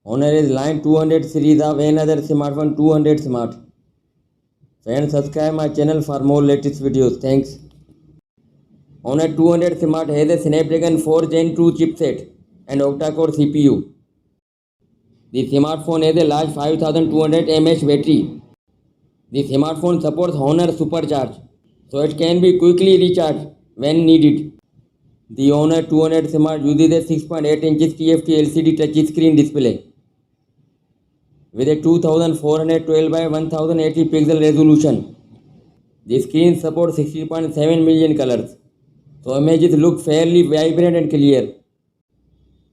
Honor is Line 200 series of another smartphone 200 Smart. Friends, subscribe my channel for more latest videos. Thanks. Honor 200 Smart has a Snapdragon 4 Gen 2 chipset and octa-core CPU. The smartphone has a large 5200 mAh battery. The smartphone supports Honor Supercharge, so it can be quickly recharged when needed. The Honor 200 Smart uses a 6.8 inches TFT LCD touchscreen display with a 2412 by 1080 pixel resolution. The screen supports 60.7 million colors, so images look fairly vibrant and clear.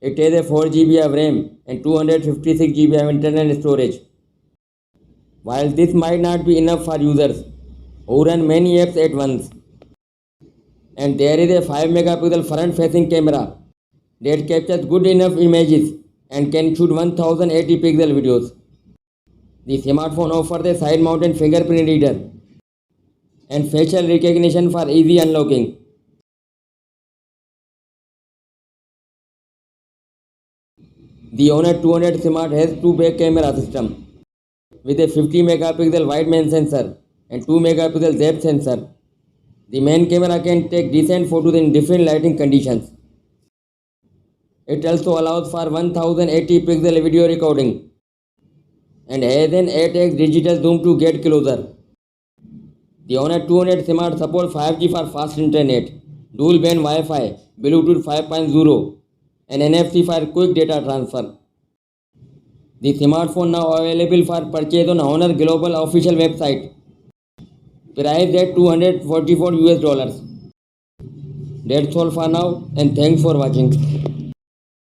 It has a 4 GB of RAM and 256 GB of internal storage. While this might not be enough for users who run many apps at once, and there is a 5 megapixel front facing camera that captures good enough images and can shoot 1080 pixel videos. The smartphone offers a side mounted fingerprint reader and facial recognition for easy unlocking. The Honor 200 Smart has two back camera system with a 50 megapixel wide main sensor and 2 megapixel depth sensor. The main camera can take decent photos in different lighting conditions. It also allows for 1080 pixel video recording and has an 8x digital zoom to get closer. The Honor 200 Smart supports 5G for fast internet, dual band Wi-Fi, Bluetooth 5.0 and NFC for quick data transfer. The smartphone now available for purchase on Honor Global official website, priced at $244 US. That's all for now and thanks for watching.